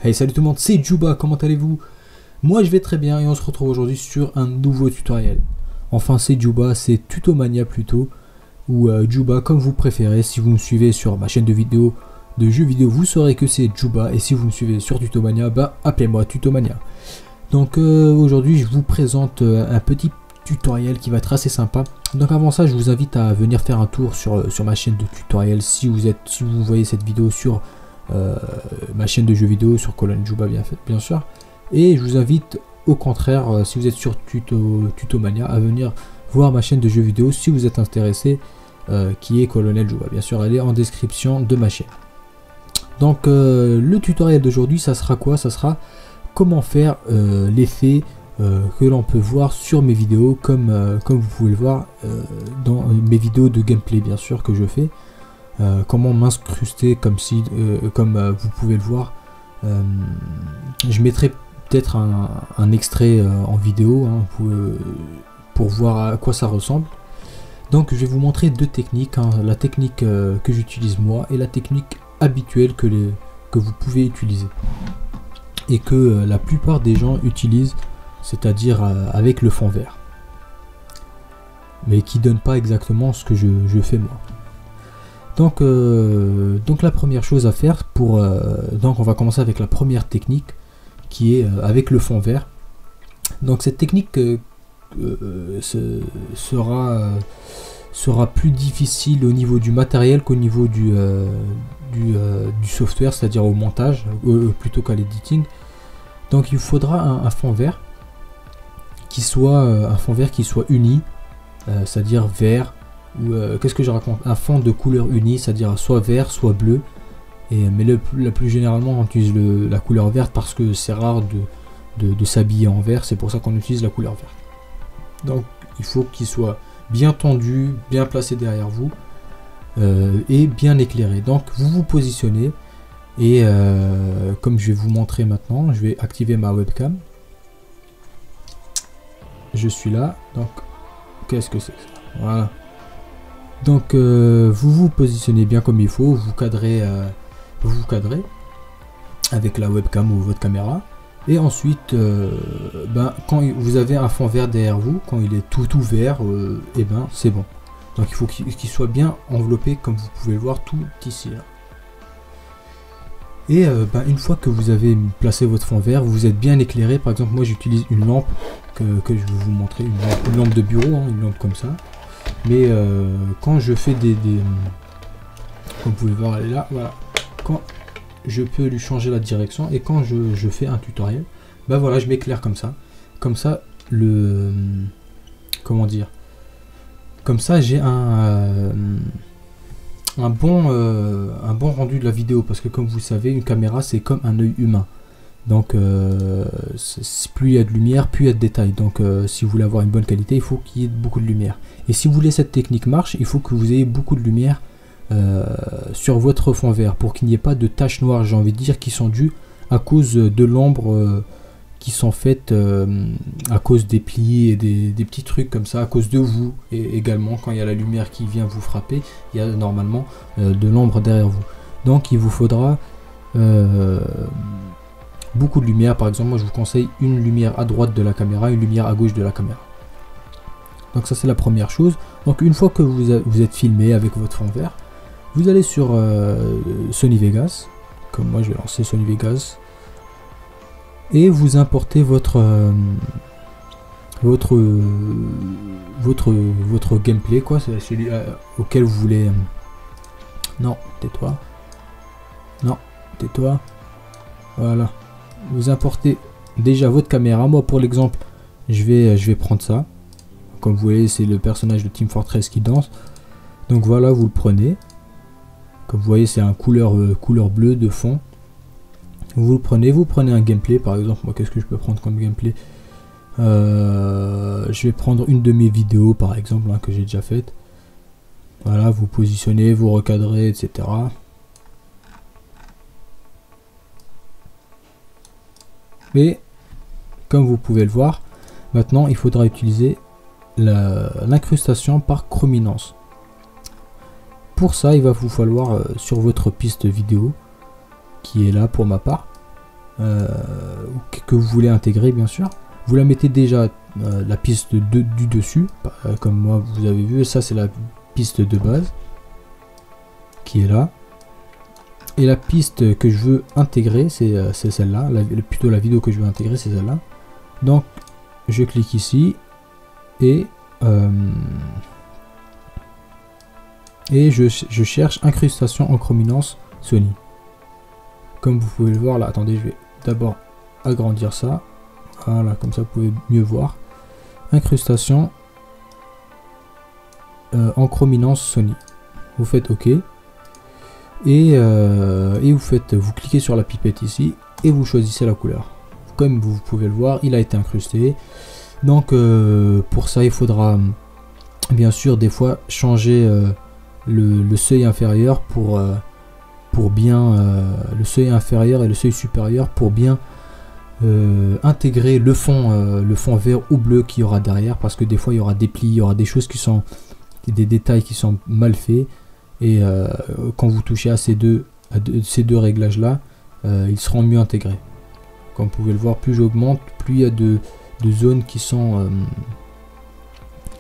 Hey, salut tout le monde, c'est Djouba, comment allez-vous? Moi je vais très bien et on se retrouve aujourd'hui sur un nouveau tutoriel. Enfin c'est Djouba, c'est Tutomania plutôt, ou Djouba comme vous préférez. Si vous me suivez sur ma chaîne de vidéos de jeux vidéo, vous saurez que c'est Djouba, et si vous me suivez sur Tutomania, bah appelez-moi Tutomania. Donc aujourd'hui je vous présente un petit tutoriel qui va être assez sympa. Donc avant ça je vous invite à venir faire un tour sur ma chaîne de tutoriel si vous voyez cette vidéo sur ma chaîne de jeux vidéo sur colonne Djouba bien sûr, et je vous invite au contraire si vous êtes sur Tutomania à venir voir ma chaîne de jeux vidéo si vous êtes intéressé, qui est Colonel Djouba, bien sûr elle est en description de ma chaîne. Donc le tutoriel d'aujourd'hui ça sera quoi? Ça sera comment faire l'effet que l'on peut voir sur mes vidéos, comme vous pouvez le voir dans mes vidéos de gameplay bien sûr que je fais. Comment m'incruster comme vous pouvez le voir. Je mettrai peut-être un extrait en vidéo pour voir à quoi ça ressemble. Donc je vais vous montrer deux techniques, la technique que j'utilise moi et la technique habituelle que vous pouvez utiliser et que la plupart des gens utilisent, c'est-à-dire avec le fond vert, mais qui donne pas exactement ce que je fais moi. Donc la première chose à faire donc on va commencer avec la première technique qui est avec le fond vert. Donc cette technique sera plus difficile au niveau du matériel qu'au niveau du software, c'est-à-dire au montage plutôt qu'à l'editing. Donc il faudra un fond vert qui soit uni, c'est-à-dire vert. Ou qu'est-ce que je raconte, un fond de couleur unie, c'est-à-dire soit vert soit bleu, mais la plus généralement on utilise la couleur verte parce que c'est rare de s'habiller en vert, c'est pour ça qu'on utilise la couleur verte. Donc il faut qu'il soit bien tendu, bien placé derrière vous et bien éclairé. Donc vous vous positionnez et comme je vais vous montrer maintenant, je vais activer ma webcam. Je suis là, donc qu'est-ce que c'est que ça? Voilà. Donc vous vous positionnez bien comme il faut, vous cadrez avec la webcam ou votre caméra, et ensuite quand vous avez un fond vert derrière vous, quand il est tout vert, et ben c'est bon. Donc il faut qu'il soit bien enveloppé comme vous pouvez le voir tout ici là. Et une fois que vous avez placé votre fond vert, vous êtes bien éclairé. Par exemple moi j'utilise une lampe que je vais vous montrer, une lampe de bureau, une lampe comme ça. Mais quand je fais comme vous pouvez voir, elle est là, voilà. Quand je peux lui changer la direction et quand je fais un tutoriel, bah voilà, je m'éclaire comme ça. Comme ça, comment dire, comme ça j'ai un bon rendu de la vidéo, parce que comme vous savez, une caméra c'est comme un œil humain. Donc plus il y a de lumière, plus il y a de détails. Donc si vous voulez avoir une bonne qualité, il faut qu'il y ait beaucoup de lumière. Et si vous voulez cette technique marche, il faut que vous ayez beaucoup de lumière sur votre fond vert, pour qu'il n'y ait pas de taches noires, j'ai envie de dire, qui sont dues à cause de l'ombre qui sont faites à cause des plis et des petits trucs comme ça, à cause de vous. Et également quand il y a la lumière qui vient vous frapper, il y a normalement de l'ombre derrière vous. Donc il vous faudra beaucoup de lumière. Par exemple moi je vous conseille une lumière à droite de la caméra, une lumière à gauche de la caméra. Donc ça c'est la première chose. Donc une fois que vous êtes filmé avec votre fond vert, vous allez sur Sony Vegas, comme moi je vais lancer Sony Vegas, et vous importez votre gameplay, quoi, c'est celui auquel vous voulez. Non, tais-toi. Non, tais-toi. Voilà. Vous importez déjà votre caméra. Moi pour l'exemple je vais prendre ça. Comme vous voyez c'est le personnage de Team Fortress qui danse. Donc voilà, vous le prenez. Comme vous voyez c'est un couleur bleue de fond. Vous prenez un gameplay. Par exemple moi qu'est-ce que je peux prendre comme gameplay? Je vais prendre une de mes vidéos par exemple que j'ai déjà faite. Voilà, vous positionnez, vous recadrez, etc. Et comme vous pouvez le voir, maintenant il faudra utiliser l'incrustation par chrominance. Pour ça il va vous falloir sur votre piste vidéo qui est là pour ma part, que vous voulez intégrer bien sûr. Vous la mettez déjà la piste du dessus, comme moi vous avez vu, ça c'est la piste de base qui est là. Et la piste que je veux intégrer, c'est celle-là, plutôt la vidéo que je veux intégrer, c'est celle-là. Donc je clique ici et je cherche incrustation en chrominance Sony. Comme vous pouvez le voir là, attendez, je vais d'abord agrandir ça. Voilà, comme ça vous pouvez mieux voir. Incrustation en chrominance Sony. Vous faites OK. Et vous cliquez sur la pipette ici et vous choisissez la couleur. Comme vous pouvez le voir, il a été incrusté. Donc pour ça, il faudra bien sûr des fois changer le seuil inférieur pour bien le seuil inférieur et le seuil supérieur pour bien intégrer le fond vert ou bleu qu'il y aura derrière, parce que des fois il y aura des plis, il y aura des choses qui sont des détails qui sont mal faits, et quand vous touchez à ces deux réglages là, ils seront mieux intégrés. Comme vous pouvez le voir, plus j'augmente, plus il y a de zones qui sont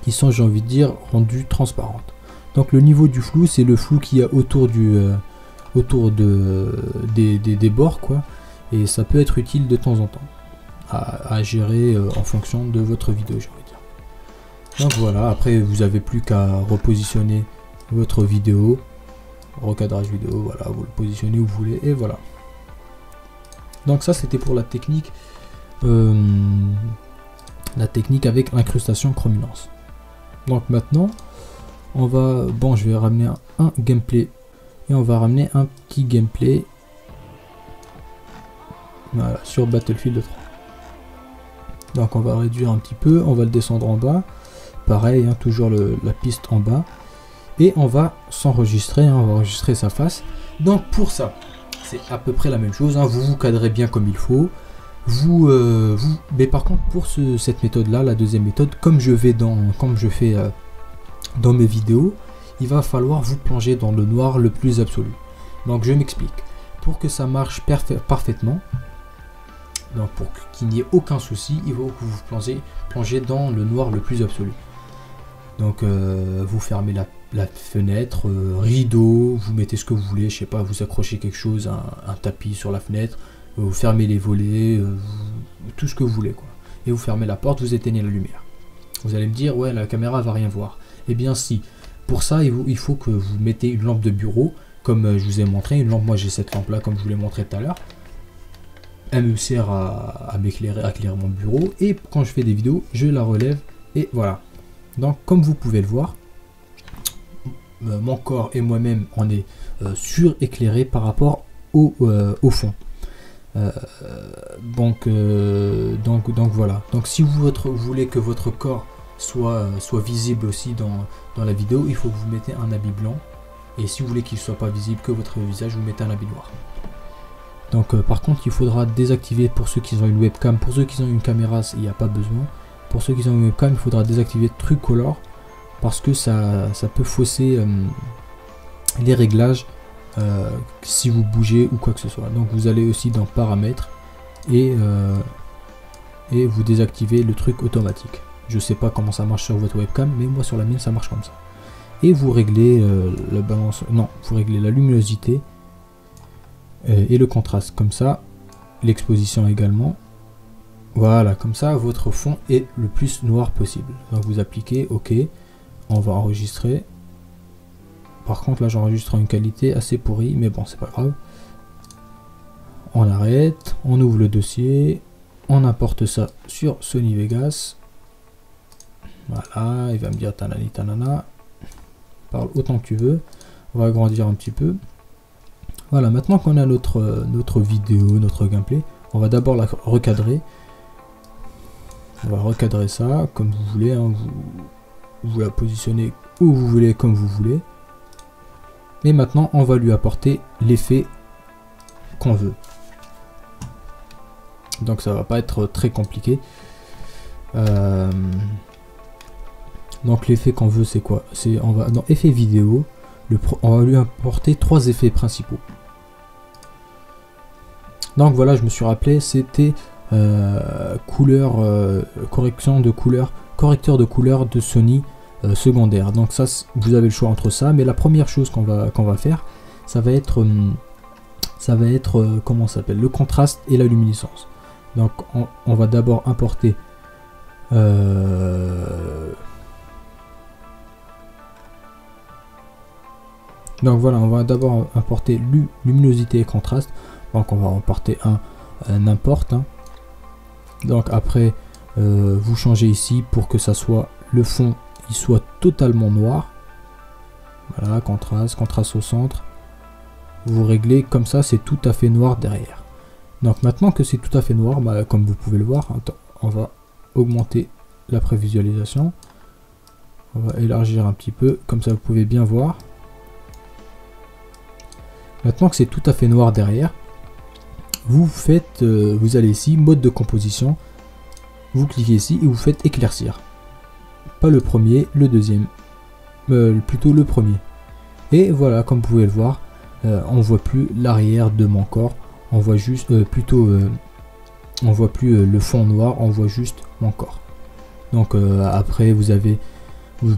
j'ai envie de dire, rendues transparentes. Donc le niveau du flou, c'est le flou qu'il y a autour des bords, quoi, et ça peut être utile de temps en temps à gérer en fonction de votre vidéo, j'ai envie de dire. Donc voilà, après vous avez plus qu'à repositionner votre vidéo, recadrage vidéo, voilà, vous le positionnez où vous voulez, et voilà. Donc ça c'était pour la technique avec l'incrustation chrominance. Donc maintenant on va, je vais ramener un gameplay, et on va ramener un petit gameplay, voilà, sur Battlefield 3. Donc on va réduire un petit peu, on va le descendre en bas, pareil, hein, toujours la piste en bas, et on va s'enregistrer, hein, on va enregistrer sa face. Donc pour ça, c'est à peu près la même chose, hein, vous cadrez bien comme il faut, mais par contre pour cette méthode là, la deuxième méthode, comme je fais dans mes vidéos, il va falloir vous plonger dans le noir le plus absolu. Donc je m'explique. Pour que ça marche parfaitement, donc pour qu'il n'y ait aucun souci, il faut que vous plongez dans le noir le plus absolu. Donc vous fermez la fenêtre, rideau, vous mettez ce que vous voulez, je sais pas, vous accrochez quelque chose, un tapis sur la fenêtre, vous fermez les volets, tout ce que vous voulez, quoi. Et vous fermez la porte, vous éteignez la lumière. Vous allez me dire, ouais, la caméra va rien voir. Eh bien si, pour ça il faut que vous mettez une lampe de bureau, comme je vous ai montré, une lampe, moi j'ai cette lampe là comme je vous l'ai montré tout à l'heure. Elle me sert à m'éclairer, à éclairer mon bureau, et quand je fais des vidéos, je la relève, et voilà. Donc comme vous pouvez le voir, mon corps et moi-même on est suréclairé par rapport au fond. Donc voilà. Donc si vous voulez que votre corps soit visible aussi dans la vidéo, il faut que vous mettez un habit blanc, et si vous voulez qu'il soit pas visible que votre visage, vous mettez un habit noir. Donc par contre il faudra désactiver, pour ceux qui ont une webcam, pour ceux qui ont une caméra il n'y a pas besoin, pour ceux qui ont une webcam il faudra désactiver TrueColor, parce que ça peut fausser les réglages si vous bougez ou quoi que ce soit. Donc vous allez aussi dans paramètres et vous désactivez le truc automatique. Je sais pas comment ça marche sur votre webcam, mais moi sur la mienne ça marche comme ça. Et vous réglez la balance, non, vous réglez la luminosité et le contraste, comme ça, l'exposition également. Voilà, comme ça votre fond est le plus noir possible. Donc vous appliquez OK, on va enregistrer. Par contre là j'enregistre en une qualité assez pourrie, mais bon c'est pas grave. On arrête, on ouvre le dossier, on importe ça sur Sony Vegas. Voilà, il va me dire tanani tanana, parle autant que tu veux. On va agrandir un petit peu. Voilà, maintenant qu'on a notre vidéo, notre gameplay, on va d'abord la recadrer. On va recadrer ça comme vous voulez, hein. Vous la positionnez où vous voulez, comme vous voulez. Et maintenant on va lui apporter l'effet qu'on veut. Donc ça va pas être très compliqué. Donc l'effet qu'on veut c'est quoi? C'est, on va dans effet vidéo, on va lui apporter trois effets principaux. Donc voilà, je me suis rappelé, c'était couleur, correction de couleur, correcteur de couleur de Sony secondaire. Donc ça, vous avez le choix entre ça, mais la première chose qu'on va faire, ça va être comment ça s'appelle, le contraste et la luminescence. Donc on va d'abord importer donc voilà, on va d'abord importer luminosité et contraste. Donc on va importer n'importe. Donc après vous changez ici pour que ça soit le fond, il soit totalement noir. Voilà, contraste au centre. Vous réglez comme ça, c'est tout à fait noir derrière. Donc maintenant que c'est tout à fait noir, bah, comme vous pouvez le voir, on va augmenter la prévisualisation. On va élargir un petit peu, comme ça vous pouvez bien voir. Maintenant que c'est tout à fait noir derrière, vous allez ici, mode de composition, vous cliquez ici et vous faites éclaircir. Pas le premier, le deuxième, plutôt le premier. Et voilà, comme vous pouvez le voir, on voit plus l'arrière de mon corps, on voit juste on voit plus le fond noir, on voit juste mon corps. Donc après vous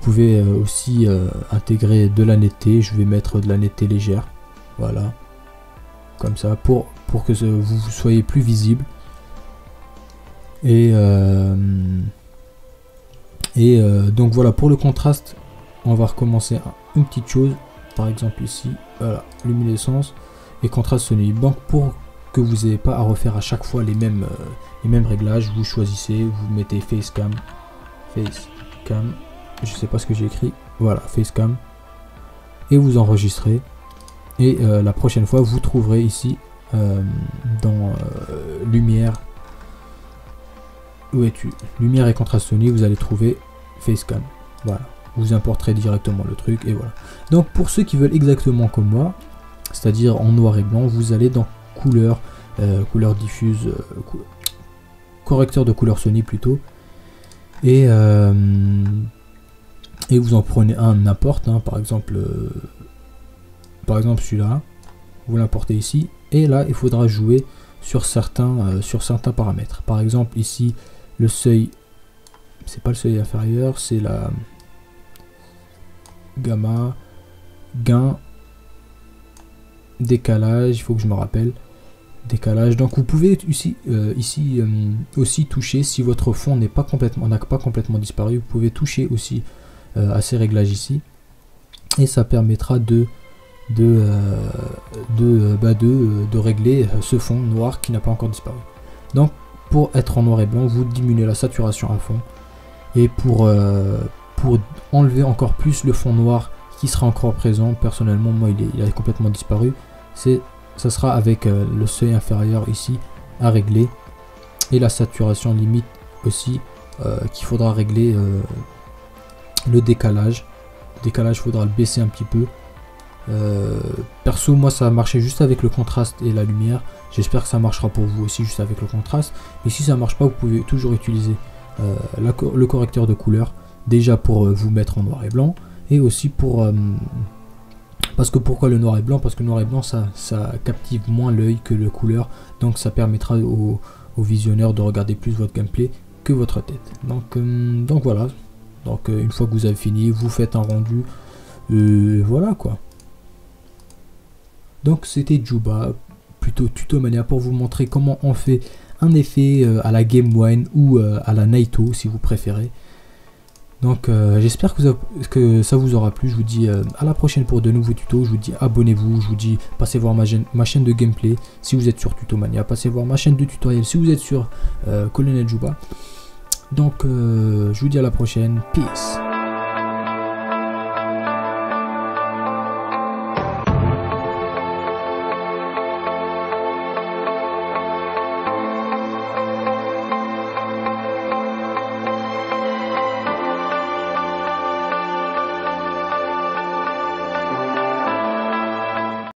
pouvez aussi intégrer de la netteté. Je vais mettre de la netteté légère, voilà, comme ça pour que vous soyez plus visible. Et donc voilà, pour le contraste, on va recommencer une petite chose. Par exemple ici, voilà, luminescence et contraste Sony. Donc pour que vous n'ayez pas à refaire à chaque fois les mêmes réglages, vous choisissez, vous mettez facecam, je sais pas ce que j'ai écrit, voilà, facecam, et vous enregistrez. Et la prochaine fois, vous trouverez ici dans lumière, où es-tu, lumière et contraste Sony, vous allez trouver facecam, voilà. Vous importerez directement le truc et voilà. Donc pour ceux qui veulent exactement comme moi, c'est-à-dire en noir et blanc, vous allez dans couleur, couleur diffuse, correcteur de couleur Sony plutôt, et vous en prenez un n'importe, par exemple celui-là, vous l'importez ici, et là il faudra jouer sur certains paramètres. Par exemple ici le seuil, c'est pas le seuil inférieur, c'est la gamma, gain, décalage, il faut que je me rappelle, décalage. Donc vous pouvez ici aussi toucher, si votre fond n'a pas complètement disparu, vous pouvez toucher aussi à ces réglages ici, et ça permettra de régler ce fond noir qui n'a pas encore disparu. Donc pour être en noir et blanc, vous diminuez la saturation à fond, et pour enlever encore plus le fond noir qui sera encore présent, personnellement moi il a complètement disparu, ça sera avec le seuil inférieur ici à régler, et la saturation limite aussi qu'il faudra régler. Le décalage, faudra le baisser un petit peu. Perso moi ça a marché juste avec le contraste et la lumière, j'espère que ça marchera pour vous aussi juste avec le contraste, mais si ça marche pas, vous pouvez toujours utiliser le correcteur de couleur, déjà pour vous mettre en noir et blanc, et aussi pour parce que pourquoi le noir et blanc, parce que le noir et blanc ça captive moins l'œil que le couleur, donc ça permettra au visionneur de regarder plus votre gameplay que votre tête. Donc voilà, donc une fois que vous avez fini, vous faites un rendu, voilà quoi. Donc c'était Juba, plutôt Tutomania, pour vous montrer comment on fait un effet à la Game One ou à la Naito si vous préférez. Donc j'espère que ça vous aura plu. Je vous dis à la prochaine pour de nouveaux tutos. Je vous dis abonnez-vous, je vous dis passez voir ma chaîne de gameplay si vous êtes sur Tutomania, passez voir ma chaîne de tutoriel si vous êtes sur Colonel Juba. Donc je vous dis à la prochaine, peace.